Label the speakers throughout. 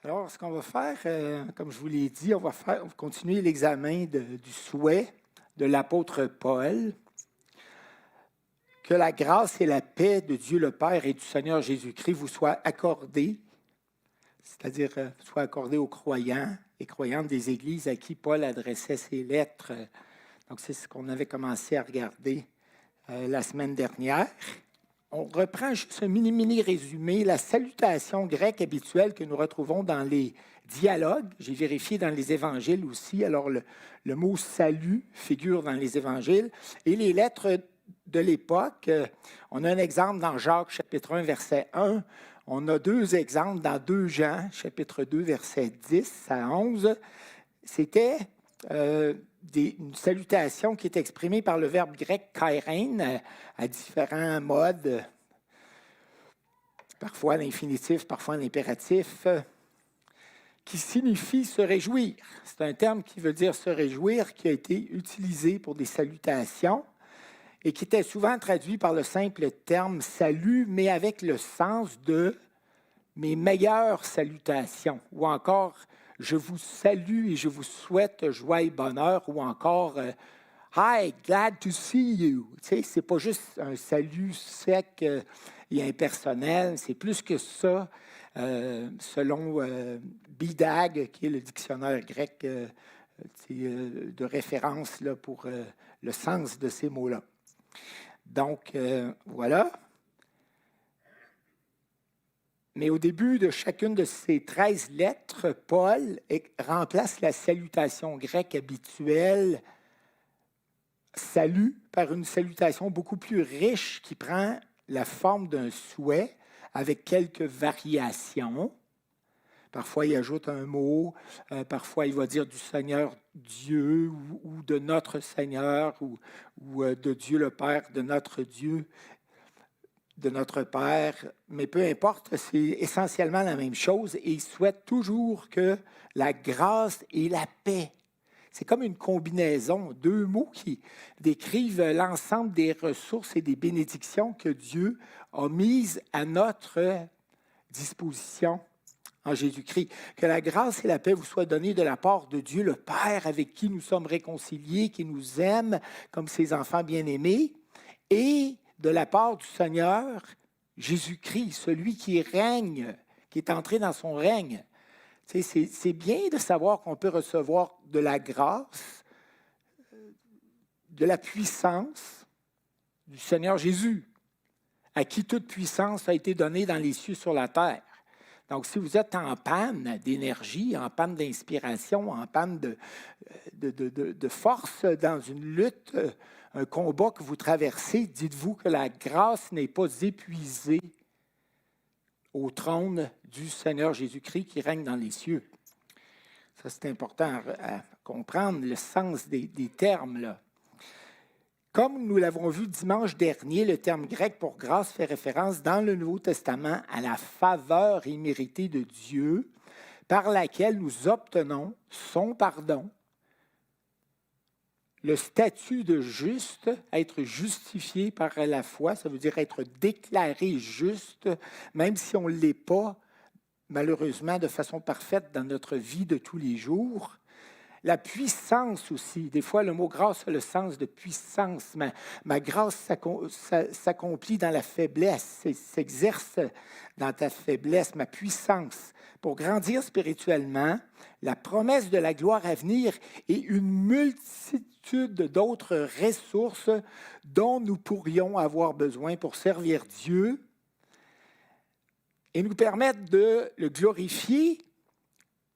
Speaker 1: Alors, ce qu'on va faire, comme je vous l'ai dit, on va continuer l'examen du souhait de l'apôtre Paul. Que la grâce et la paix de Dieu le Père et du Seigneur Jésus-Christ vous soient accordées, c'est-à-dire soient accordées aux croyants et croyantes des églises à qui Paul adressait ses lettres. Donc, c'est ce qu'on avait commencé à regarder la semaine dernière. On reprend juste un mini résumé, la salutation grecque habituelle que nous retrouvons dans les dialogues. J'ai vérifié dans les évangiles aussi. Alors, le mot « salut » figure dans les évangiles. Et les lettres de l'époque, on a un exemple dans Jacques, chapitre 1, verset 1. On a deux exemples dans 2 Jean, chapitre 2, verset 10 à 11. C'était une salutation qui est exprimée par le verbe grec kairein à différents modes, parfois l'infinitif, parfois l'impératif, qui signifie se réjouir. C'est un terme qui veut dire se réjouir, qui a été utilisé pour des salutations et qui était souvent traduit par le simple terme salut, mais avec le sens de mes meilleures salutations, ou encore je vous salue et je vous souhaite joie et bonheur, ou encore Hi, glad to see you. Tu sais, c'est pas juste un salut sec et impersonnel, c'est plus que ça, selon BDAG, qui est le dictionnaire grec de référence là, pour le sens de ces mots-là. Donc, voilà. Mais au début de chacune de ces 13 lettres, Paul remplace la salutation grecque habituelle salut par une salutation beaucoup plus riche qui prend la forme d'un souhait avec quelques variations. Parfois, il ajoute un mot, parfois, il va dire du Seigneur Dieu ou de notre Seigneur ou de Dieu le Père, de notre Dieu, de notre Père. Mais peu importe, c'est essentiellement la même chose et il souhaite toujours que la grâce et la paix. C'est comme une combinaison, 2 mots qui décrivent l'ensemble des ressources et des bénédictions que Dieu a mises à notre disposition en Jésus-Christ. Que la grâce et la paix vous soient données de la part de Dieu le Père, avec qui nous sommes réconciliés, qui nous aime comme ses enfants bien-aimés, et de la part du Seigneur Jésus-Christ, celui qui règne, qui est entré dans son règne. C'est bien de savoir qu'on peut recevoir de la grâce, de la puissance du Seigneur Jésus, à qui toute puissance a été donnée dans les cieux sur la terre. Donc, si vous êtes en panne d'énergie, en panne d'inspiration, en panne de force dans une lutte, un combat que vous traversez, dites-vous que la grâce n'est pas épuisée au trône du Seigneur Jésus-Christ qui règne dans les cieux. Ça, c'est important à comprendre, le sens des termes, là. Comme nous l'avons vu dimanche dernier, le terme grec pour grâce fait référence dans le Nouveau Testament à la faveur imméritée de Dieu par laquelle nous obtenons son pardon, le statut de juste, être justifié par la foi, ça veut dire être déclaré juste, même si on ne l'est pas, malheureusement, de façon parfaite dans notre vie de tous les jours. La puissance aussi. Des fois, le mot grâce a le sens de puissance. Ma grâce s'accomplit dans la faiblesse, s'exerce dans ta faiblesse, ma puissance. Pour grandir spirituellement, la promesse de la gloire à venir et une multitude d'autres ressources dont nous pourrions avoir besoin pour servir Dieu et nous permettre de le glorifier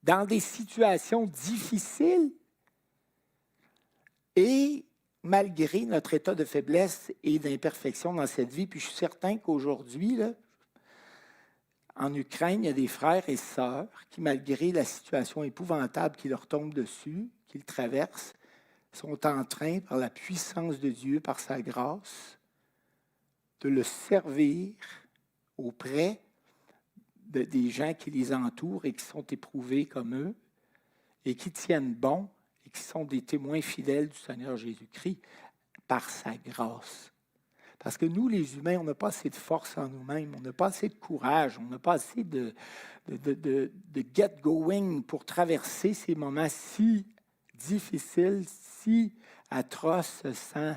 Speaker 1: dans des situations difficiles et malgré notre état de faiblesse et d'imperfection dans cette vie. Puis je suis certain qu'aujourd'hui, là, en Ukraine, il y a des frères et sœurs qui, malgré la situation épouvantable qui leur tombe dessus, qu'ils traversent, sont en train, par la puissance de Dieu, par sa grâce, de le servir auprès des gens qui les entourent et qui sont éprouvés comme eux et qui tiennent bon et qui sont des témoins fidèles du Seigneur Jésus-Christ par sa grâce. Parce que nous, les humains, on n'a pas assez de force en nous-mêmes, on n'a pas assez de courage, on n'a pas assez de get going pour traverser ces moments si difficiles, si atroces sans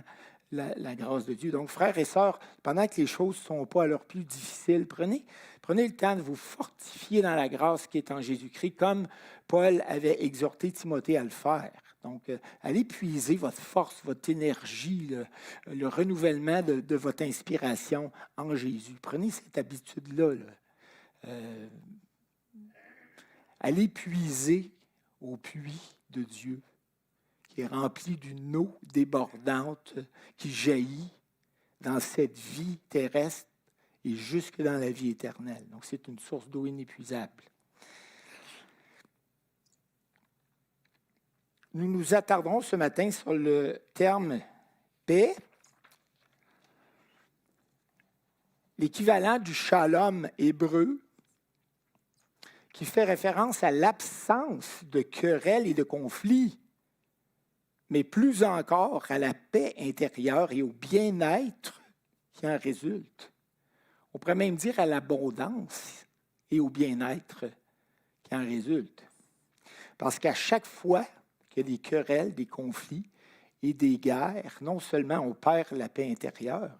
Speaker 1: la grâce de Dieu. Donc, frères et sœurs, pendant que les choses ne sont pas à leur plus difficiles, prenez le temps de vous fortifier dans la grâce qui est en Jésus-Christ, comme Paul avait exhorté Timothée à le faire. Donc, allez puiser votre force, votre énergie, le renouvellement de votre inspiration en Jésus. Prenez cette habitude-là. Allez puiser au puits de Dieu, qui est rempli d'une eau débordante qui jaillit dans cette vie terrestre et jusque dans la vie éternelle. Donc, c'est une source d'eau inépuisable. Nous nous attarderons ce matin sur le terme « paix », l'équivalent du shalom hébreu, qui fait référence à l'absence de querelles et de conflits, mais plus encore à la paix intérieure et au bien-être qui en résulte. On pourrait même dire à l'abondance et au bien-être qui en résulte. Parce qu'à chaque fois qu'il y a des querelles, des conflits et des guerres, non seulement on perd la paix intérieure,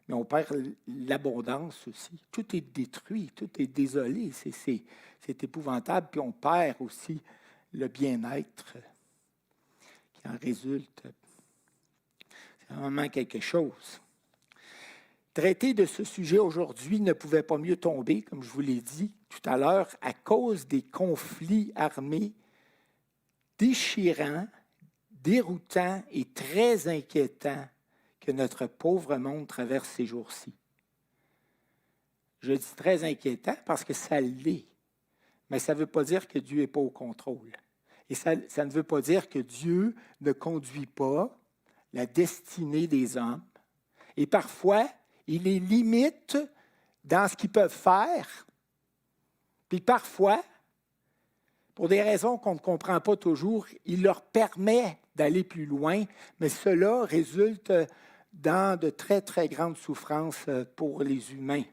Speaker 1: mais on perd l'abondance aussi. Tout est détruit, tout est désolé. C'est épouvantable. Puis on perd aussi le bien-être qui en résulte. C'est vraiment quelque chose. Traiter de ce sujet aujourd'hui ne pouvait pas mieux tomber, comme je vous l'ai dit tout à l'heure, à cause des conflits armés déchirants, déroutants et très inquiétants que notre pauvre monde traverse ces jours-ci. Je dis très inquiétant parce que ça l'est, mais ça ne veut pas dire que Dieu n'est pas au contrôle. Et ça ne veut pas dire que Dieu ne conduit pas la destinée des hommes. Et parfois, il les limite dans ce qu'ils peuvent faire. Puis parfois, pour des raisons qu'on ne comprend pas toujours, il leur permet d'aller plus loin, mais cela résulte dans de très, très grandes souffrances pour les humains.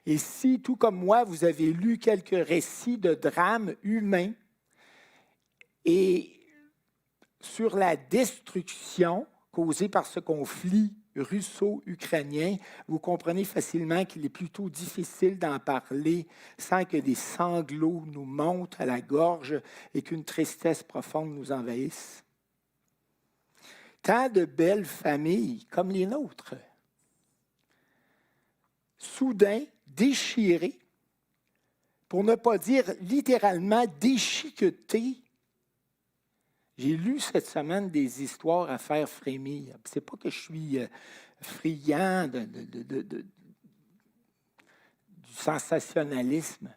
Speaker 1: Et si, tout comme moi, vous avez lu quelques récits de drames humains et sur la destruction causée par ce conflit russo-ukrainien, vous comprenez facilement qu'il est plutôt difficile d'en parler sans que des sanglots nous montent à la gorge et qu'une tristesse profonde nous envahisse. Tant de belles familles comme les nôtres, soudain déchirées, pour ne pas dire littéralement déchiquetées. J'ai lu cette semaine des histoires à faire frémir. Ce n'est pas que je suis friand du sensationnalisme.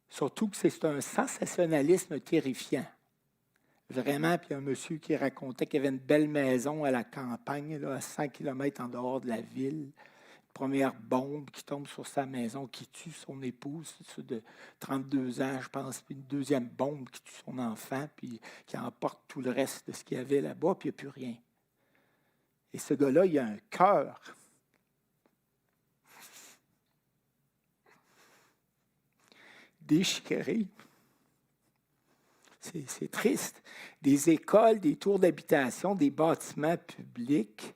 Speaker 1: Surtout que c'est un sensationnalisme terrifiant. Vraiment, puis un monsieur qui racontait qu'il y avait une belle maison à la campagne, là, à 100 km en dehors de la ville. Première bombe qui tombe sur sa maison, qui tue son épouse de 32 ans, je pense, puis une deuxième bombe qui tue son enfant, puis qui emporte tout le reste de ce qu'il y avait là-bas, puis il n'y a plus rien. Et ce gars-là, il a un cœur. Déchiré. C'est triste. Des écoles, des tours d'habitation, des bâtiments publics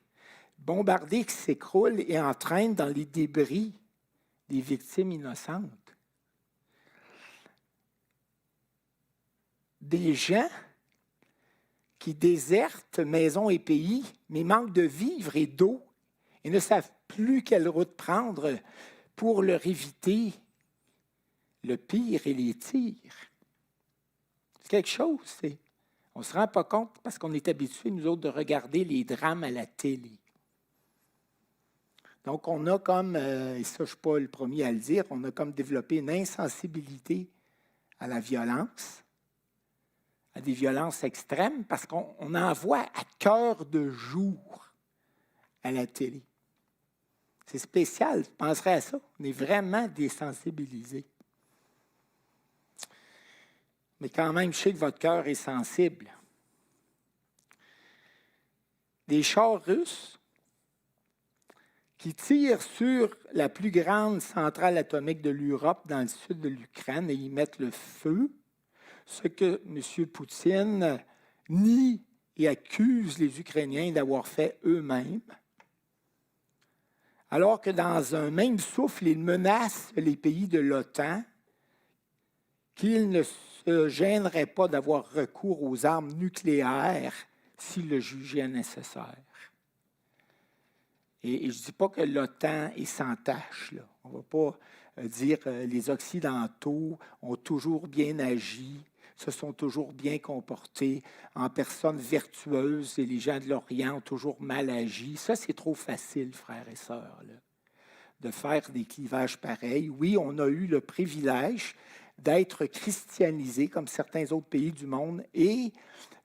Speaker 1: bombardés qui s'écroulent et entraînent dans les débris des victimes innocentes. Des gens qui désertent maison et pays, mais manquent de vivres et d'eau et ne savent plus quelle route prendre pour leur éviter le pire et les tirs. C'est quelque chose, on ne se rend pas compte parce qu'on est habitués, nous autres, de regarder les drames à la télé. Donc, on a comme, et ça je ne suis pas le premier à le dire, on a comme développé une insensibilité à la violence, à des violences extrêmes, parce qu'on en voit à cœur de jour à la télé. C'est spécial, je penserais à ça. On est vraiment désensibilisés. Mais quand même, je sais que votre cœur est sensible. Des chars russes qui tirent sur la plus grande centrale atomique de l'Europe dans le sud de l'Ukraine et y mettent le feu, ce que M. Poutine nie et accuse les Ukrainiens d'avoir fait eux-mêmes, alors que dans un même souffle, il menace les pays de l'OTAN qu'ils ne se gêneraient pas d'avoir recours aux armes nucléaires s'ils le jugeaient nécessaire. Et je ne dis pas que l'OTAN est sans tâche, là. On ne va pas dire que les Occidentaux ont toujours bien agi, se sont toujours bien comportés en personnes vertueuses et les gens de l'Orient ont toujours mal agi. Ça, c'est trop facile, frères et sœurs, là, de faire des clivages pareils. Oui, on a eu le privilège d'être christianisés comme certains autres pays du monde et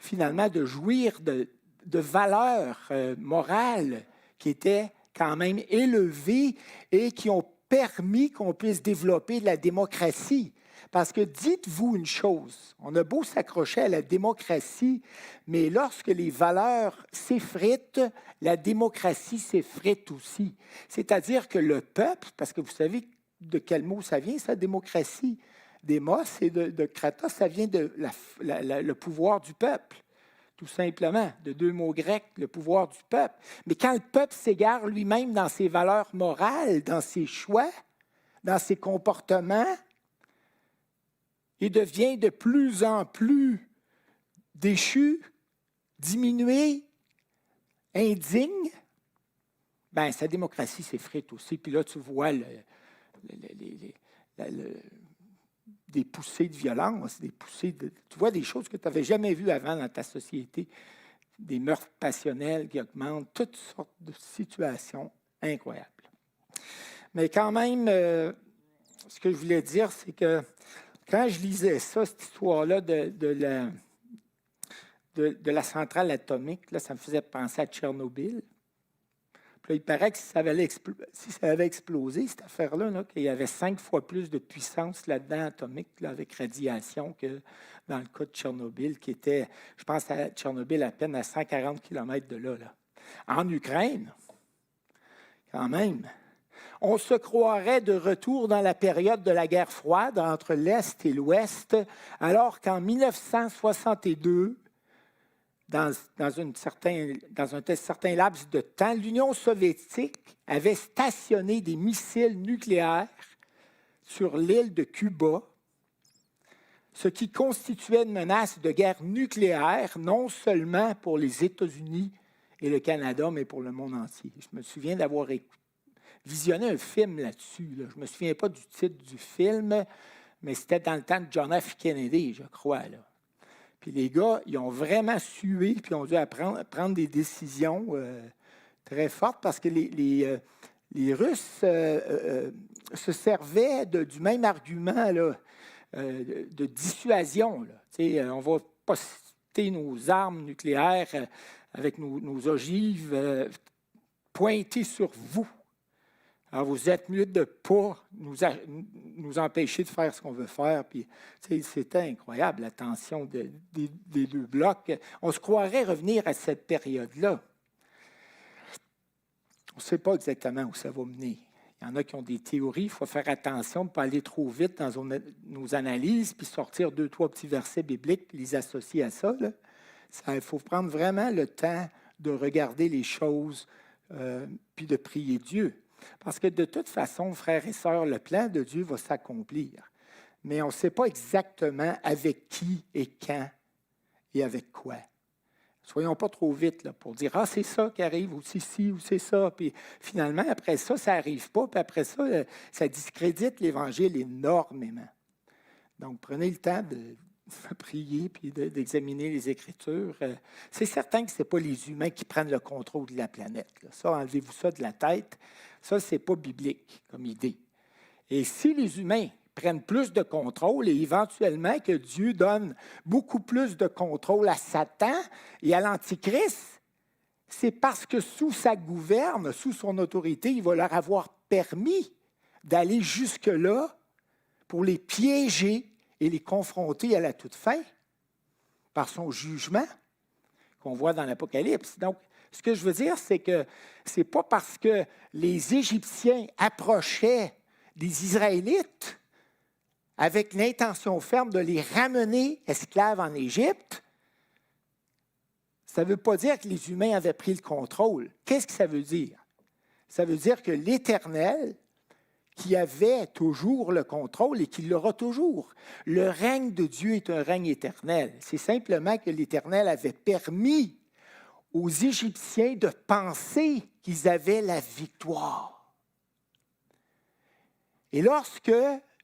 Speaker 1: finalement de jouir de valeurs morales qui étaient quand même élevées et qui ont permis qu'on puisse développer de la démocratie. Parce que dites-vous une chose, on a beau s'accrocher à la démocratie, mais lorsque les valeurs s'effritent, la démocratie s'effrite aussi. C'est-à-dire que le peuple, parce que vous savez de quel mot ça vient, ça, démocratie, démos et de kratos, ça vient de le pouvoir du peuple. Tout simplement, de deux mots grecs, le pouvoir du peuple. Mais quand le peuple s'égare lui-même dans ses valeurs morales, dans ses choix, dans ses comportements, il devient de plus en plus déchu, diminué, indigne, bien, sa démocratie s'effrite aussi. Puis là, tu vois des poussées de violence, tu vois des choses que tu n'avais jamais vues avant dans ta société, des meurtres passionnels qui augmentent, toutes sortes de situations incroyables. Mais quand même, ce que je voulais dire, c'est que quand je lisais ça, cette histoire-là de la centrale atomique, là, ça me faisait penser à Tchernobyl. Puis là, il paraît que si ça avait explosé, cette affaire-là, là, qu'il y avait 5 fois plus de puissance là-dedans atomique, là, avec radiation, que dans le cas de Tchernobyl, qui était, je pense à Tchernobyl à peine à 140 km de là. En Ukraine, quand même, on se croirait de retour dans la période de la guerre froide entre l'Est et l'Ouest, alors qu'en 1962, dans un certain laps de temps, l'Union soviétique avait stationné des missiles nucléaires sur l'île de Cuba, ce qui constituait une menace de guerre nucléaire, non seulement pour les États-Unis et le Canada, mais pour le monde entier. Je me souviens d'avoir visionné un film là-dessus. Là. Je ne me souviens pas du titre du film, mais c'était dans le temps de John F. Kennedy, je crois. Là. Puis les gars, ils ont vraiment sué, puis ils ont dû prendre des décisions très fortes parce que les Russes se servaient du même argument là, de dissuasion. Là. On va poster nos armes nucléaires avec nos ogives pointées sur vous. Alors, vous êtes mieux de ne pas nous empêcher de faire ce qu'on veut faire. Puis, c'était incroyable, la tension des deux blocs. On se croirait revenir à cette période-là. On ne sait pas exactement où ça va mener. Il y en a qui ont des théories. Il faut faire attention de ne pas aller trop vite dans nos analyses, puis sortir 2-3 petits versets bibliques, puis les associer à ça. Il faut prendre vraiment le temps de regarder les choses, puis de prier Dieu. Parce que de toute façon, frères et sœurs, le plan de Dieu va s'accomplir. Mais on ne sait pas exactement avec qui et quand et avec quoi. Soyons pas trop vite là, pour dire « Ah, c'est ça qui arrive, ou c'est ci, ou c'est ça. » Puis finalement, après ça, ça n'arrive pas. Puis après ça, ça discrédite l'Évangile énormément. Donc, prenez le temps de prier puis d'examiner les Écritures. C'est certain que ce n'est pas les humains qui prennent le contrôle de la planète. Là. Ça, enlevez-vous ça de la tête. Ça, ce n'est pas biblique comme idée. Et si les humains prennent plus de contrôle et éventuellement que Dieu donne beaucoup plus de contrôle à Satan et à l'Antichrist, c'est parce que sous sa gouverne, sous son autorité, il va leur avoir permis d'aller jusque-là pour les piéger et les confronter à la toute fin par son jugement qu'on voit dans l'Apocalypse. Donc, Ce que je veux dire, c'est que ce n'est pas parce que les Égyptiens approchaient des Israélites avec l'intention ferme de les ramener esclaves en Égypte, ça ne veut pas dire que les humains avaient pris le contrôle. Qu'est-ce que ça veut dire? Ça veut dire que l'Éternel, qui avait toujours le contrôle et qui l'aura toujours. Le règne de Dieu est un règne éternel. C'est simplement que l'Éternel avait permis aux Égyptiens de penser qu'ils avaient la victoire. Et lorsque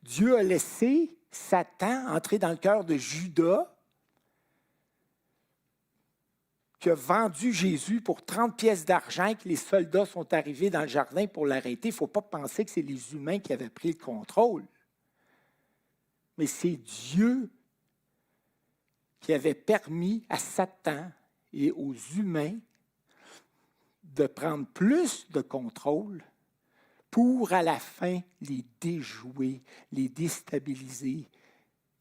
Speaker 1: Dieu a laissé Satan entrer dans le cœur de Judas, qui a vendu Jésus pour 30 pièces d'argent, que les soldats sont arrivés dans le jardin pour l'arrêter, il ne faut pas penser que c'est les humains qui avaient pris le contrôle. Mais c'est Dieu qui avait permis à Satan et aux humains de prendre plus de contrôle pour, à la fin, les déjouer, les déstabiliser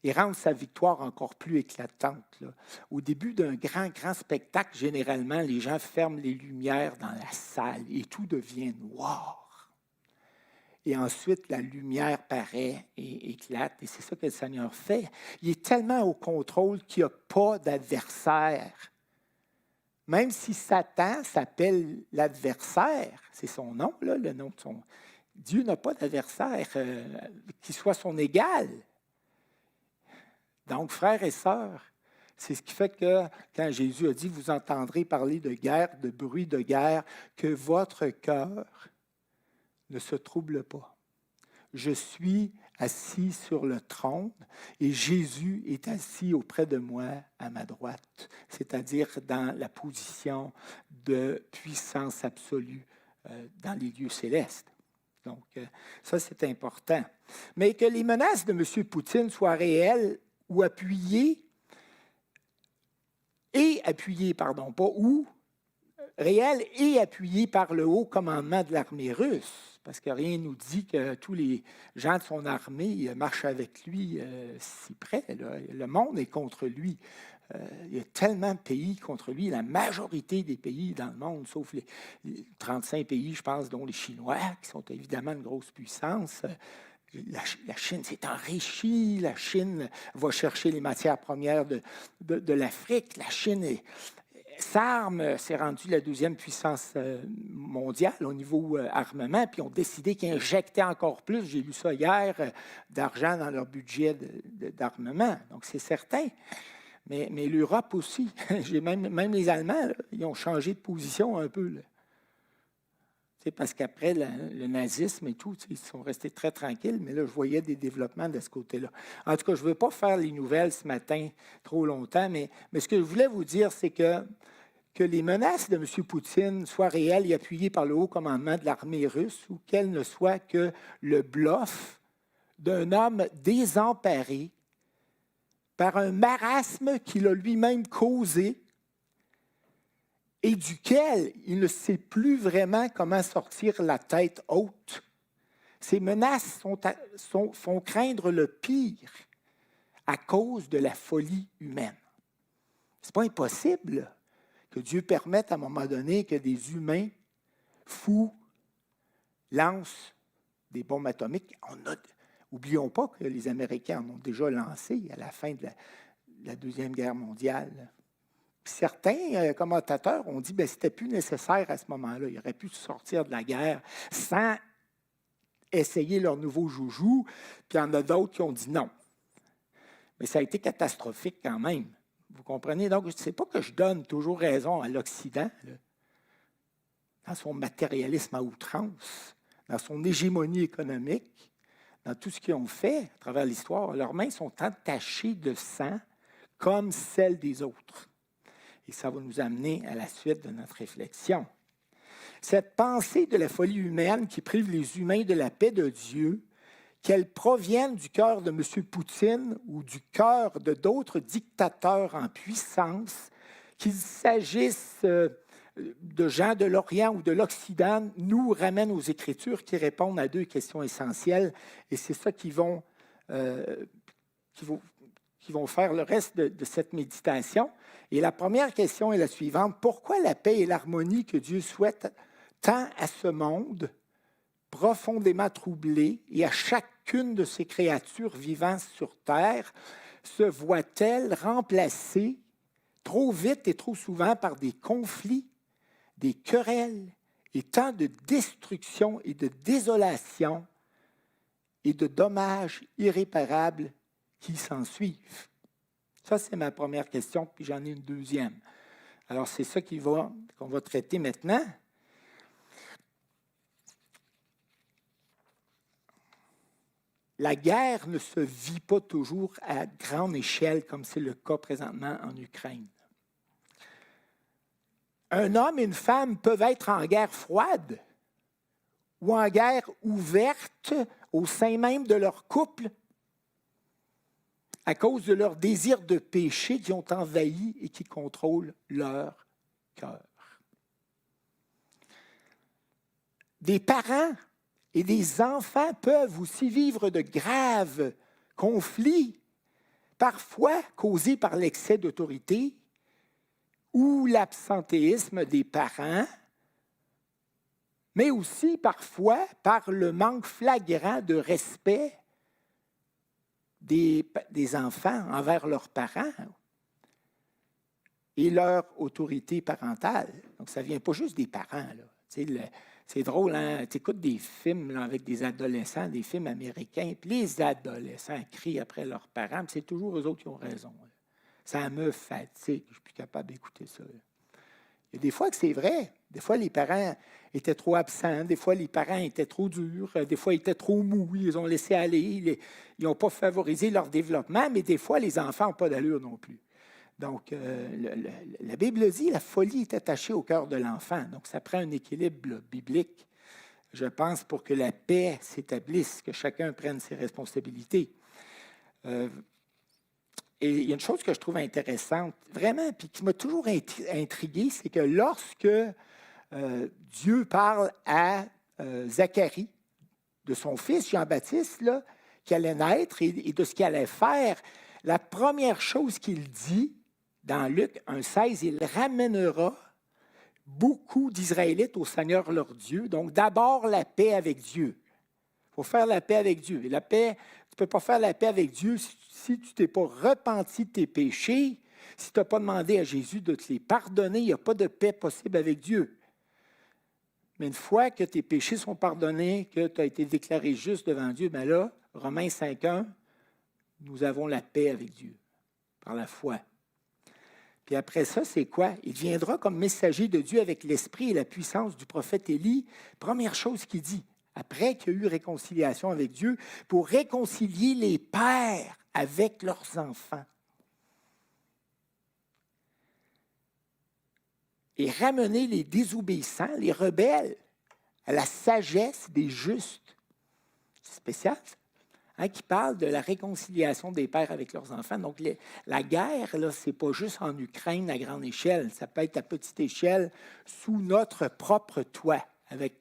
Speaker 1: et rendre sa victoire encore plus éclatante. Là. Au début d'un grand spectacle, généralement, les gens ferment les lumières dans la salle et tout devient noir. Et ensuite, la lumière paraît et éclate. Et c'est ça que le Seigneur fait. Il est tellement au contrôle qu'il n'y a pas d'adversaire. Même si Satan s'appelle l'adversaire, c'est son nom, là, le nom de son... Dieu n'a pas d'adversaire qui soit son égal. Donc, frères et sœurs, c'est ce qui fait que quand Jésus a dit « Vous entendrez parler de guerre, de bruit de guerre, que votre cœur ne se trouble pas. Je suis assis sur le trône et Jésus est assis auprès de moi à ma droite, c'est-à-dire dans la position de puissance absolue dans les lieux célestes. » Donc, ça, c'est important. Mais que les menaces de M. Poutine soient réelles ou appuyées, réelles et appuyées par le haut commandement de l'armée russe, parce que rien ne nous dit que tous les gens de son armée marchent avec lui si près. Là. Le monde est contre lui. Il y a tellement de pays contre lui, la majorité des pays dans le monde, sauf les 35 pays, je pense, dont les Chinois, qui sont évidemment une grosse puissance. La Chine s'est enrichie, la Chine va chercher les matières premières de l'Afrique. La Chine s'arme, s'est rendue la deuxième puissance mondiale au niveau armement, puis ont décidé qu'ils injectaient encore plus, j'ai lu ça hier, d'argent dans leur budget d'armement. Donc, c'est certain. Mais l'Europe aussi, même les Allemands, là, ils ont changé de position un peu. Là. Parce qu'après le nazisme et tout, ils sont restés très tranquilles, mais là, je voyais des développements de ce côté-là. En tout cas, je ne veux pas faire les nouvelles ce matin trop longtemps, mais ce que je voulais vous dire, c'est que les menaces de M. Poutine soient réelles et appuyées par le haut commandement de l'armée russe ou qu'elles ne soient que le bluff d'un homme désemparé par un marasme qu'il a lui-même causé et duquel il ne sait plus vraiment comment sortir la tête haute. Ces menaces font craindre le pire à cause de la folie humaine. Ce n'est pas impossible que Dieu permette à un moment donné que des humains fous lancent des bombes atomiques. N'oublions pas que les Américains en ont déjà lancé à la fin de la Deuxième Guerre mondiale. Certains commentateurs ont dit que c'était plus nécessaire à ce moment-là. Ils auraient pu sortir de la guerre sans essayer leur nouveau joujou. Puis il y en a d'autres qui ont dit non. Mais ça a été catastrophique quand même. Vous comprenez? Donc, ce n'est pas que je donne toujours raison à l'Occident, là, dans son matérialisme à outrance, dans son hégémonie économique, dans tout ce qu'ils ont fait à travers l'histoire. Leurs mains sont entachées de sang comme celles des autres. Et ça va nous amener à la suite de notre réflexion. Cette pensée de la folie humaine qui prive les humains de la paix de Dieu, qu'elle provienne du cœur de M. Poutine ou du cœur de d'autres dictateurs en puissance, qu'il s'agisse de gens de l'Orient ou de l'Occident, nous ramène aux Écritures qui répondent à deux questions essentielles. Et c'est ça qui qui vont faire le reste de cette méditation. Et la première question est la suivante. Pourquoi la paix et l'harmonie que Dieu souhaite tant à ce monde profondément troublé et à chacune de ces créatures vivant sur terre se voit-elle remplacée trop vite et trop souvent par des conflits, des querelles et tant de destruction et de désolation et de dommages irréparables qui s'ensuivent? Ça, c'est ma première question, puis j'en ai une deuxième. Alors, c'est ça qu'on va traiter maintenant. La guerre ne se vit pas toujours à grande échelle, comme c'est le cas présentement en Ukraine. Un homme et une femme peuvent être en guerre froide ou en guerre ouverte au sein même de leur couple à cause de leur désir de péché qui ont envahi et qui contrôlent leur cœur. Des parents et des enfants peuvent aussi vivre de graves conflits, parfois causés par l'excès d'autorité ou l'absentéisme des parents, mais aussi parfois par le manque flagrant de respect des enfants envers leurs parents et leur autorité parentale. Donc, ça ne vient pas juste des parents. C'est drôle, hein? Tu écoutes des films là, avec des adolescents, des films américains, puis les adolescents crient après leurs parents, puis c'est toujours eux autres qui ont raison. Là. Ça me fatigue, je ne suis plus capable d'écouter ça. Là. Il y a des fois que c'est vrai. Des fois, les parents étaient trop absents. Des fois, les parents étaient trop durs. Des fois, ils étaient trop mous. Ils les ont laissés aller. Ils n'ont pas favorisé leur développement. Mais des fois, les enfants n'ont pas d'allure non plus. Donc, la Bible dit, la folie est attachée au cœur de l'enfant. Donc, ça prend un équilibre là, biblique, je pense, pour que la paix s'établisse, que chacun prenne ses responsabilités. Et il y a une chose que je trouve intéressante, vraiment, puis qui m'a toujours intrigué, c'est que lorsque Dieu parle à Zacharie de son fils Jean-Baptiste, là, qui allait naître et de ce qu'il allait faire, la première chose qu'il dit dans Luc 1,16, il ramènera beaucoup d'Israélites au Seigneur leur Dieu. Donc, d'abord, la paix avec Dieu. Il faut faire la paix avec Dieu. Et la paix, tu ne peux pas faire la paix avec Dieu si tu ne t'es pas repenti de tes péchés, si tu n'as pas demandé à Jésus de te les pardonner, il n'y a pas de paix possible avec Dieu. Mais une fois que tes péchés sont pardonnés, que tu as été déclaré juste devant Dieu, bien là, Romains 5,1, nous avons la paix avec Dieu, par la foi. Puis après ça, c'est quoi? Il viendra comme messager de Dieu avec l'esprit et la puissance du prophète Élie. Première chose qu'il dit, après qu'il y a eu réconciliation avec Dieu, pour réconcilier les pères avec leurs enfants. Et ramener les désobéissants, les rebelles, à la sagesse des justes. C'est spécial, ça. Hein, qui parle de la réconciliation des pères avec leurs enfants. Donc, la guerre, ce n'est pas juste en Ukraine à grande échelle. Ça peut être à petite échelle sous notre propre toit, avec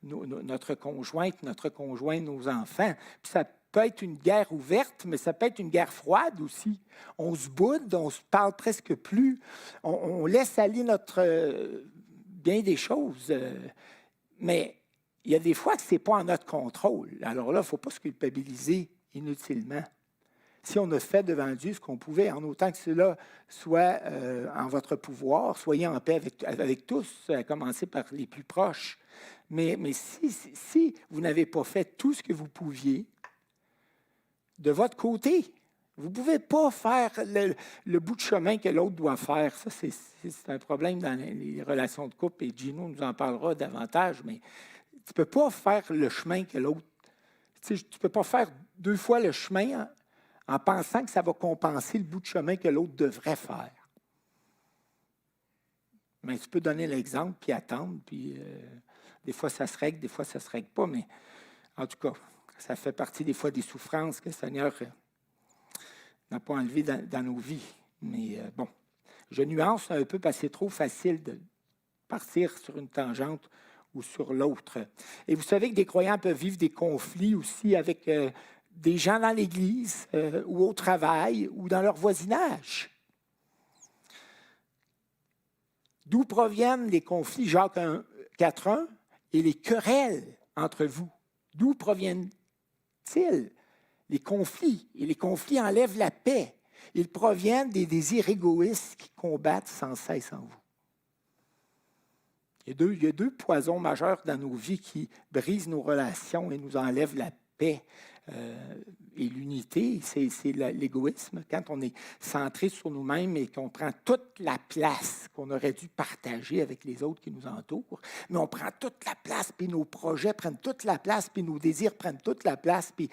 Speaker 1: notre conjointe, notre conjoint, nos enfants. Puis ça peut être une guerre ouverte, mais ça peut être une guerre froide aussi. On se boude, on se parle presque plus. On laisse aller bien des choses. Mais il y a des fois que ce n'est pas en notre contrôle. Alors là, il ne faut pas se culpabiliser inutilement. Si on a fait devant Dieu ce qu'on pouvait, en autant que cela soit en votre pouvoir, soyez en paix avec tous, à commencer par les plus proches. Mais si vous n'avez pas fait tout ce que vous pouviez, de votre côté, vous ne pouvez pas faire le bout de chemin que l'autre doit faire. Ça, c'est un problème dans les relations de couple, et Gino nous en parlera davantage, mais tu ne peux pas faire le chemin que l'autre... Tu ne peux pas faire 2 fois le chemin en pensant que ça va compenser le bout de chemin que l'autre devrait faire. Mais tu peux donner l'exemple, puis attendre, puis des fois ça se règle, des fois ça ne se règle pas, mais en tout cas, ça fait partie des fois des souffrances que le Seigneur n'a pas enlevées dans nos vies. Mais bon, je nuance un peu parce que c'est trop facile de partir sur une tangente ou sur l'autre. Et vous savez que des croyants peuvent vivre des conflits aussi avec des gens dans l'Église ou au travail ou dans leur voisinage. D'où proviennent les conflits, Jacques 4.1, et les querelles entre vous? D'où proviennent-ils les conflits? Et les conflits enlèvent la paix. Ils proviennent des désirs égoïstes qui combattent sans cesse en vous. Il y a deux poisons majeurs dans nos vies qui brisent nos relations et nous enlèvent la paix et l'unité. C'est l'égoïsme. Quand on est centré sur nous-mêmes et qu'on prend toute la place qu'on aurait dû partager avec les autres qui nous entourent, mais on prend toute la place, puis nos projets prennent toute la place, puis nos désirs prennent toute la place, puis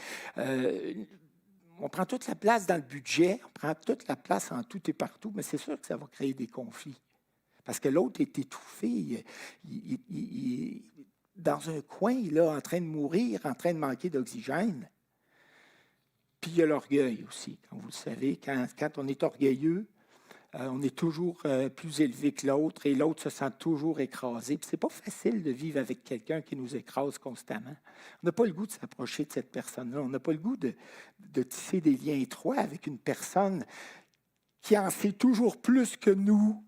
Speaker 1: on prend toute la place dans le budget, on prend toute la place en tout et partout, mais c'est sûr que ça va créer des conflits. Parce que l'autre est étouffé, il est dans un coin, là, en train de mourir, en train de manquer d'oxygène. Puis il y a l'orgueil aussi, comme vous le savez. Quand on est orgueilleux, on est toujours plus élevé que l'autre et l'autre se sent toujours écrasé. Puis c'est pas facile de vivre avec quelqu'un qui nous écrase constamment. On n'a pas le goût de s'approcher de cette personne-là. On n'a pas le goût de tisser des liens étroits avec une personne qui en sait toujours plus que nous,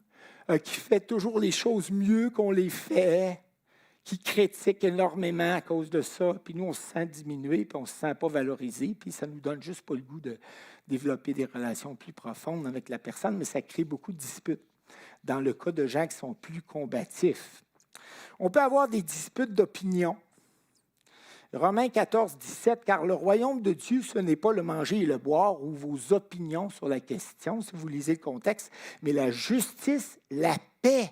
Speaker 1: qui fait toujours les choses mieux qu'on les fait, qui critique énormément à cause de ça, puis nous, on se sent diminué, puis on ne se sent pas valorisé, puis ça ne nous donne juste pas le goût de développer des relations plus profondes avec la personne, mais ça crée beaucoup de disputes dans le cas de gens qui sont plus combatifs. On peut avoir des disputes d'opinion. Romains 14, 17, « Car le royaume de Dieu, ce n'est pas le manger et le boire ou vos opinions sur la question, si vous lisez le contexte, mais la justice, la paix. »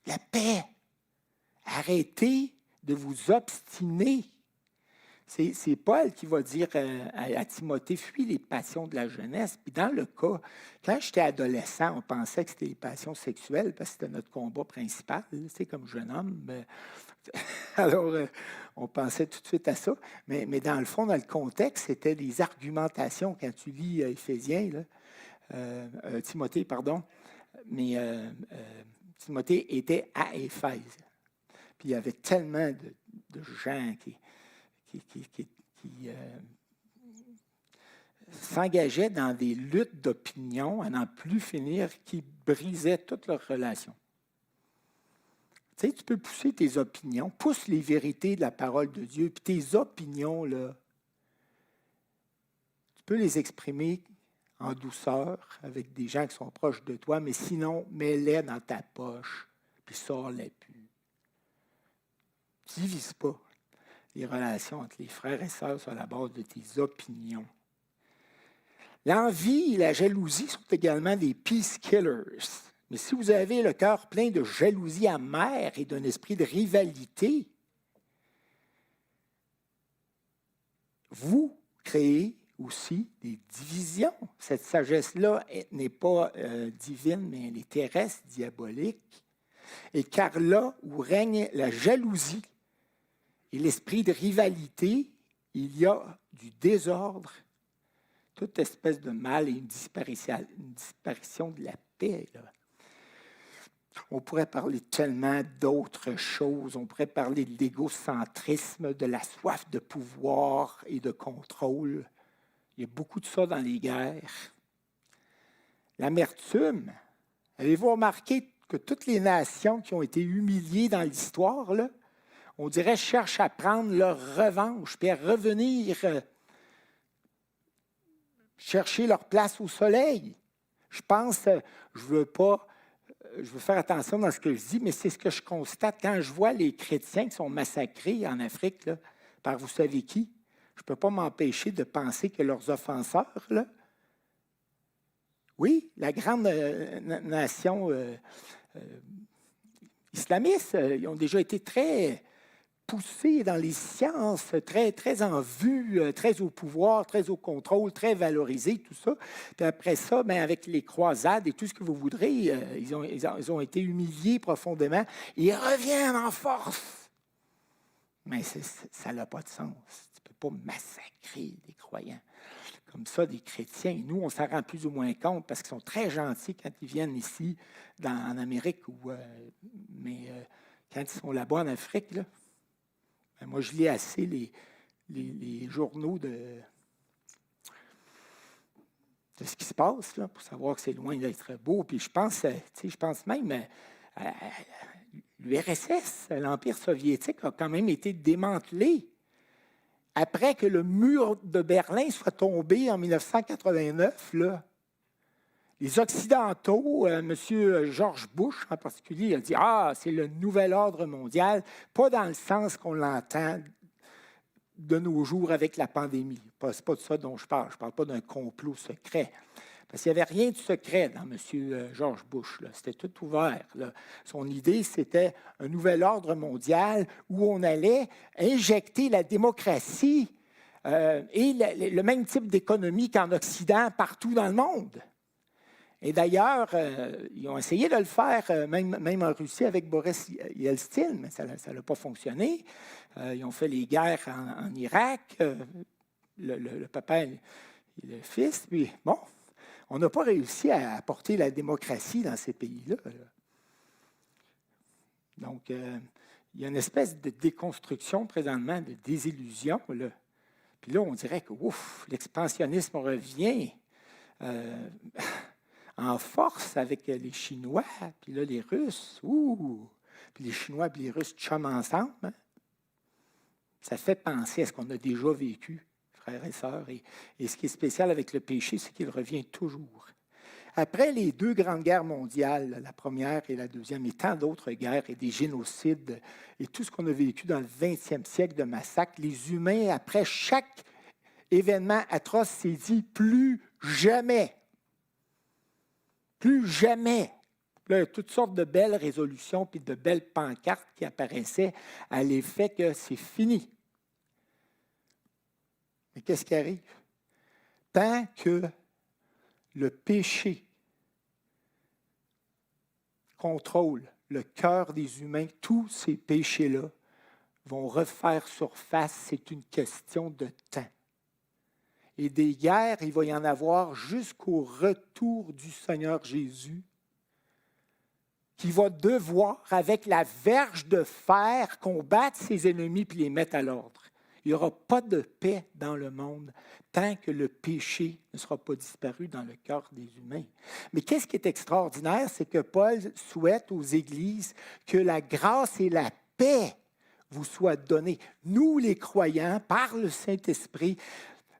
Speaker 1: La paix. Arrêtez de vous obstiner. C'est Paul qui va dire à Timothée, fuis les passions de la jeunesse. Puis dans le cas, quand j'étais adolescent, on pensait que c'était les passions sexuelles parce que c'était notre combat principal, c'est comme jeune homme. Alors, on pensait tout de suite à ça. Mais dans le fond, dans le contexte, c'était des argumentations. Quand tu lis Éphésiens, là, Timothée, pardon, mais Timothée était à Éphèse. Puis il y avait tellement de gens qui s'engageaient dans des luttes d'opinion à n'en plus finir, qui brisaient toutes leurs relations. Tu sais, tu peux pousser tes opinions, pousse les vérités de la parole de Dieu, puis tes opinions, là, tu peux les exprimer en douceur avec des gens qui sont proches de toi, mais sinon, mets-les dans ta poche, puis sors-les plus. Ne divise pas les relations entre les frères et sœurs sur la base de tes opinions. L'envie et la jalousie sont également des peace killers. Mais si vous avez le cœur plein de jalousie amère et d'un esprit de rivalité, vous créez aussi des divisions. Cette sagesse-là n'est pas divine, mais elle est terrestre, diabolique. Et car là où règne la jalousie et l'esprit de rivalité, il y a du désordre, toute espèce de mal et une disparition de la paix. Là. On pourrait parler tellement d'autres choses. On pourrait parler de l'égocentrisme, de la soif de pouvoir et de contrôle. Il y a beaucoup de ça dans les guerres. L'amertume. Avez-vous remarqué que toutes les nations qui ont été humiliées dans l'histoire, là, on dirait, cherchent à prendre leur revanche, puis à revenir chercher leur place au soleil. Je pense, je veux faire attention dans ce que je dis, mais c'est ce que je constate quand je vois les chrétiens qui sont massacrés en Afrique là, par vous savez qui. Je ne peux pas m'empêcher de penser que leurs offenseurs, là, oui, la grande nation islamiste, ils ont déjà été très poussés dans les sciences, très, très en vue, très au pouvoir, très au contrôle, très valorisés, tout ça. Puis après ça, bien, avec les croisades et tout ce que vous voudrez, ils ont été humiliés profondément. Ils reviennent en force. Mais ça n'a pas de sens. Tu ne peux pas massacrer des croyants comme ça, des chrétiens. Nous, on s'en rend plus ou moins compte parce qu'ils sont très gentils quand ils viennent ici, en Amérique, mais quand ils sont là-bas en Afrique, là, moi, je lis assez les journaux de ce qui se passe, là, pour savoir que c'est loin d'être beau. Puis je pense même l'URSS, l'Empire soviétique, a quand même été démantelé après que le mur de Berlin soit tombé en 1989. Là, les Occidentaux, M. George Bush en particulier, a dit « Ah, c'est le nouvel ordre mondial », pas dans le sens qu'on l'entend de nos jours avec la pandémie. Ce n'est pas de ça dont je parle. Je ne parle pas d'un complot secret. Parce qu'il n'y avait rien de secret dans M. George Bush. C'était tout ouvert. Là. Son idée, c'était un nouvel ordre mondial où on allait injecter la démocratie et le même type d'économie qu'en Occident partout dans le monde. Et d'ailleurs, ils ont essayé de le faire, même en Russie avec Boris Yeltsin, mais ça n'a pas fonctionné. Ils ont fait les guerres en Irak, le papa et le fils. Puis, bon, on n'a pas réussi à apporter la démocratie dans ces pays-là. Donc, il y a une espèce de déconstruction présentement, de désillusion. Là. Puis là, on dirait que l'expansionnisme revient en force avec les Chinois, puis là, les Russes. Puis les Chinois et les Russes chumment ensemble. Hein? Ça fait penser à ce qu'on a déjà vécu, frères et sœurs. Et ce qui est spécial avec le péché, c'est qu'il revient toujours. Après les deux grandes guerres mondiales, la première et la deuxième, et tant d'autres guerres et des génocides, et tout ce qu'on a vécu dans le 20e siècle de massacres, les humains, après chaque événement atroce, s'est dit « plus jamais ». Plus jamais. Là, il y a toutes sortes de belles résolutions puis de belles pancartes qui apparaissaient à l'effet que c'est fini. Mais qu'est-ce qui arrive? Tant que le péché contrôle le cœur des humains, tous ces péchés-là vont refaire surface. C'est une question de temps. Et des guerres, il va y en avoir jusqu'au retour du Seigneur Jésus, qui va devoir, avec la verge de fer, combattre ses ennemis puis les mettre à l'ordre. Il n'y aura pas de paix dans le monde tant que le péché ne sera pas disparu dans le cœur des humains. Mais qu'est-ce qui est extraordinaire, c'est que Paul souhaite aux églises que la grâce et la paix vous soient données. Nous, les croyants, par le Saint-Esprit,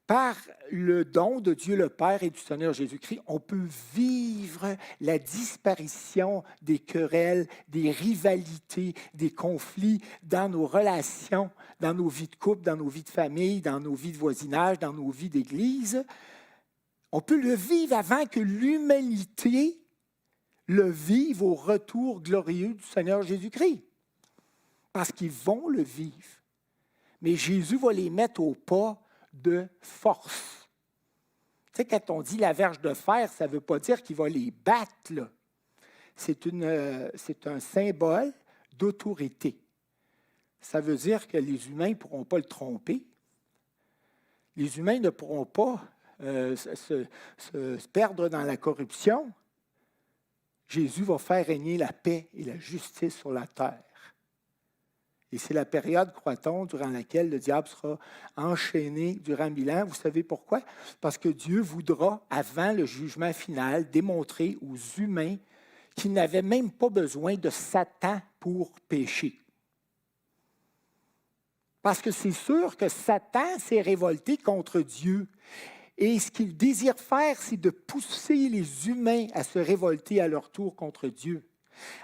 Speaker 1: par le don de Dieu le Père et du Seigneur Jésus-Christ, on peut vivre la disparition des querelles, des rivalités, des conflits dans nos relations, dans nos vies de couple, dans nos vies de famille, dans nos vies de voisinage, dans nos vies d'église. On peut le vivre avant que l'humanité le vive au retour glorieux du Seigneur Jésus-Christ. Parce qu'ils vont le vivre. Mais Jésus va les mettre au pas de force. Tu sais, quand on dit la verge de fer, ça ne veut pas dire qu'il va les battre, là. C'est un symbole d'autorité. Ça veut dire que les humains ne pourront pas le tromper. Les humains ne pourront pas se perdre dans la corruption. Jésus va faire régner la paix et la justice sur la terre. Et c'est la période, croit-on, durant laquelle le diable sera enchaîné durant 1000 ans. Vous savez pourquoi? Parce que Dieu voudra, avant le jugement final, démontrer aux humains qu'ils n'avaient même pas besoin de Satan pour pécher. Parce que c'est sûr que Satan s'est révolté contre Dieu. Et ce qu'il désire faire, c'est de pousser les humains à se révolter à leur tour contre Dieu.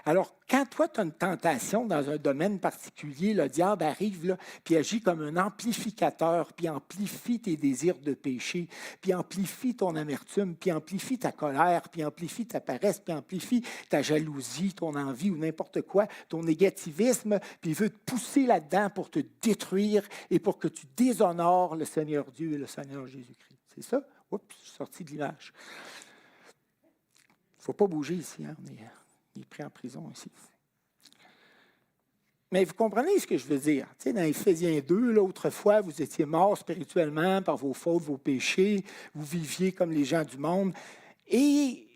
Speaker 1: Alors, quand toi, tu as une tentation dans un domaine particulier, le diable arrive là, puis agit comme un amplificateur, puis amplifie tes désirs de péché, puis amplifie ton amertume, puis amplifie ta colère, puis amplifie ta paresse, puis amplifie ta jalousie, ton envie ou n'importe quoi, ton négativisme, puis il veut te pousser là-dedans pour te détruire et pour que tu déshonores le Seigneur Dieu et le Seigneur Jésus-Christ. C'est ça? Oups, je suis sorti de l'image. Il ne faut pas bouger ici, hein? Il est pris en prison ici. Mais vous comprenez ce que je veux dire. Tu sais, dans Éphésiens 2, là, autrefois, vous étiez morts spirituellement par vos fautes, vos péchés. Vous viviez comme les gens du monde. Et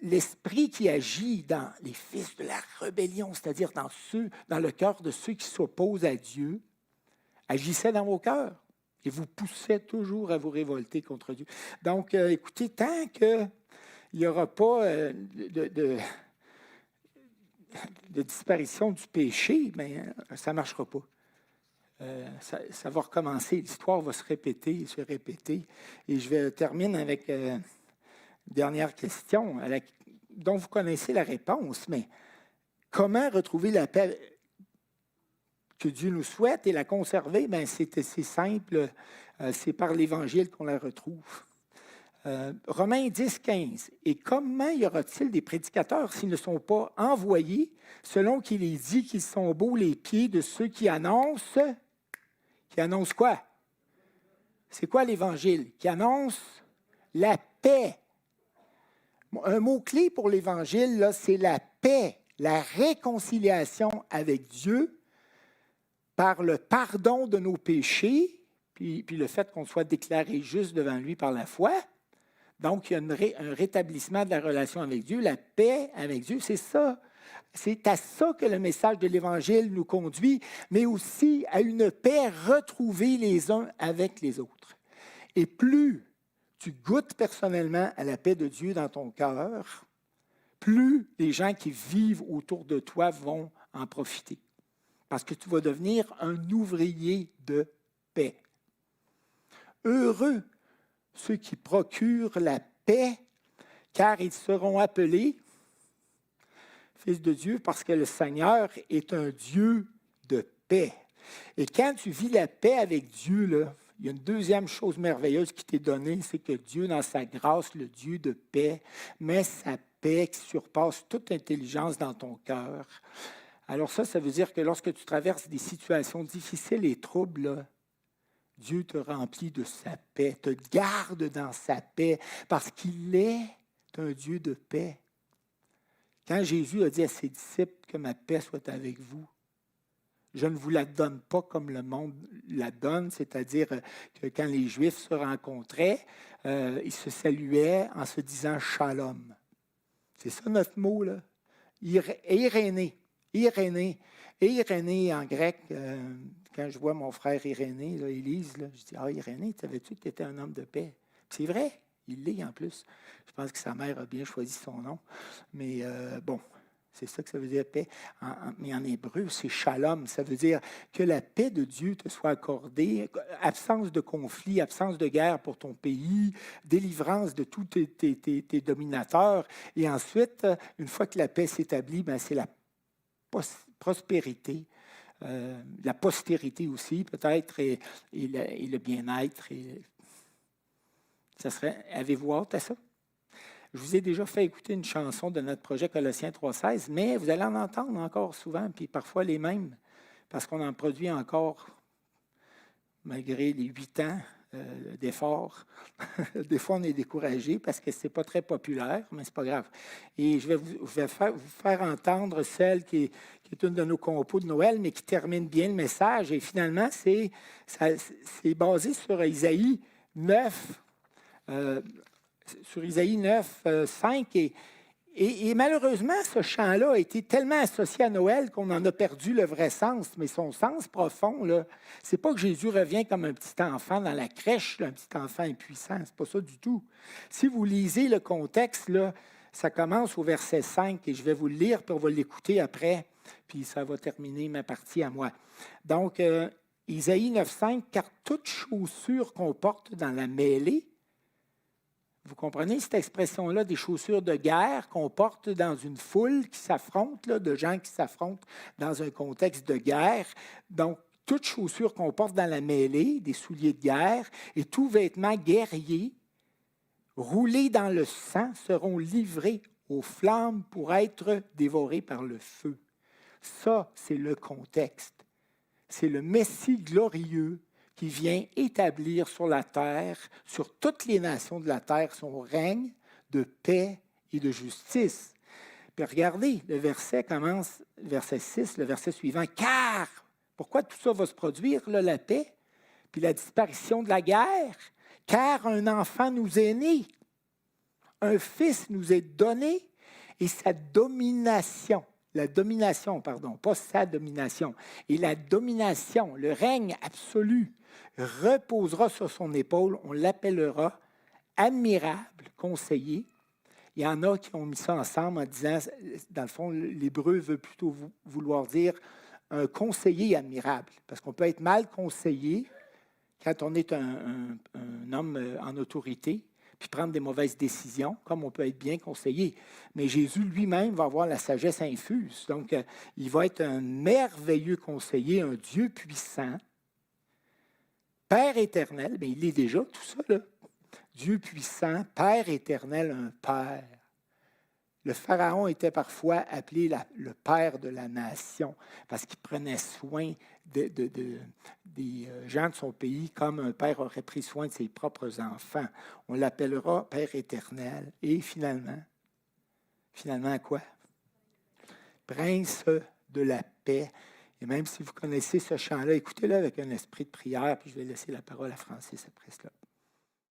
Speaker 1: l'esprit qui agit dans les fils de la rébellion, c'est-à-dire dans le cœur de ceux qui s'opposent à Dieu, agissait dans vos cœurs et vous poussait toujours à vous révolter contre Dieu. Donc, écoutez, tant qu'il n'y aura pas de disparition du péché, bien, ça ne marchera pas. Ça va recommencer. L'histoire va se répéter. Et je vais terminer avec une dernière question dont vous connaissez la réponse, mais comment retrouver la paix que Dieu nous souhaite et la conserver? Bien, c'est assez simple. C'est par l'Évangile qu'on la retrouve. Romains 10, 15. Et comment y aura-t-il des prédicateurs s'ils ne sont pas envoyés, selon qu'il est dit qu'ils sont beaux les pieds de ceux qui annoncent? Qui annonce quoi? C'est quoi l'Évangile? Qui annonce la paix. Un mot-clé pour l'Évangile, là, c'est la paix, la réconciliation avec Dieu par le pardon de nos péchés, puis le fait qu'on soit déclaré juste devant lui par la foi. Donc, il y a un rétablissement de la relation avec Dieu, la paix avec Dieu, c'est ça. C'est à ça que le message de l'Évangile nous conduit, mais aussi à une paix retrouvée les uns avec les autres. Et plus tu goûtes personnellement à la paix de Dieu dans ton cœur, plus les gens qui vivent autour de toi vont en profiter. Parce que tu vas devenir un ouvrier de paix. Heureux ceux qui procurent la paix, car ils seront appelés fils de Dieu, parce que le Seigneur est un Dieu de paix. Et quand tu vis la paix avec Dieu, là, il y a une deuxième chose merveilleuse qui t'est donnée, c'est que Dieu, dans sa grâce, le Dieu de paix, met sa paix qui surpasse toute intelligence dans ton cœur. Alors ça veut dire que lorsque tu traverses des situations difficiles et troubles, là, Dieu te remplit de sa paix, te garde dans sa paix, parce qu'il est un Dieu de paix. Quand Jésus a dit à ses disciples que ma paix soit avec vous, je ne vous la donne pas comme le monde la donne, c'est-à-dire que quand les Juifs se rencontraient, ils se saluaient en se disant shalom. C'est ça notre mot, là. Irénée. Irénée en grec, quand je vois mon frère Irénée, là, Élise, là, je dis ah, Irénée, savais-tu que tu étais un homme de paix? Puis c'est vrai. Il l'est en plus. Je pense que sa mère a bien choisi son nom. Mais bon, c'est ça que ça veut dire paix. Mais en hébreu, c'est shalom. Ça veut dire que la paix de Dieu te soit accordée. Absence de conflit, absence de guerre pour ton pays, délivrance de tous tes dominateurs. Et ensuite, une fois que la paix s'établit, ben, c'est la prospérité. La postérité aussi, peut-être, et le bien-être. Ça serait, avez-vous hâte à ça? Je vous ai déjà fait écouter une chanson de notre projet Colossiens 3,16, mais vous allez en entendre encore souvent, puis parfois les mêmes, parce qu'on en produit encore, malgré les 8 ans d'efforts. Des fois, on est découragé parce que ce n'est pas très populaire, mais ce n'est pas grave. Et je vais vous faire entendre celle qui est une de nos compos de Noël, mais qui termine bien le message. Et finalement, c'est basé sur Isaïe 9, sur Isaïe 9, 5. Et malheureusement, ce chant-là a été tellement associé à Noël qu'on en a perdu le vrai sens. Mais son sens profond, ce n'est pas que Jésus revient comme un petit enfant dans la crèche, là, un petit enfant impuissant. Ce n'est pas ça du tout. Si vous lisez le contexte, là, ça commence au verset 5 et je vais vous le lire, puis on va l'écouter après, puis ça va terminer ma partie à moi. Donc, Isaïe 9, 5, « Car toute chaussure qu'on porte dans la mêlée, » vous comprenez cette expression-là, des chaussures de guerre qu'on porte dans une foule qui s'affronte, là, de gens qui s'affrontent dans un contexte de guerre. Donc, toute chaussure qu'on porte dans la mêlée, des souliers de guerre, et tout vêtement guerrier, roulés dans le sang, seront livrés aux flammes pour être dévorés par le feu. Ça, c'est le contexte. C'est le Messie glorieux qui vient établir sur la terre, sur toutes les nations de la terre, son règne de paix et de justice. Puis regardez, le verset commence, verset 6, le verset suivant. « Car, pourquoi tout ça va se produire, là, la paix, puis la disparition de la guerre? Car un enfant nous est né, un fils nous est donné, et sa domination. » la domination, pardon, pas sa domination, et la domination, le règne absolu, reposera sur son épaule. On l'appellera admirable conseiller. Il y en a qui ont mis ça ensemble en disant, dans le fond, l'hébreu veut plutôt vouloir dire un conseiller admirable, parce qu'on peut être mal conseillé quand on est un homme en autorité, puis prendre des mauvaises décisions, comme on peut être bien conseillé. Mais Jésus lui-même va avoir la sagesse infuse. Donc, il va être un merveilleux conseiller, un Dieu puissant, Père éternel, mais il est déjà tout ça, là. Dieu puissant, Père éternel, un Père. Le Pharaon était parfois appelé le père de la nation parce qu'il prenait soin des gens de son pays comme un père aurait pris soin de ses propres enfants. On l'appellera Père éternel. Et finalement quoi? Prince de la paix. Et même si vous connaissez ce chant-là, écoutez-le avec un esprit de prière, puis je vais laisser la parole à Francis après cela.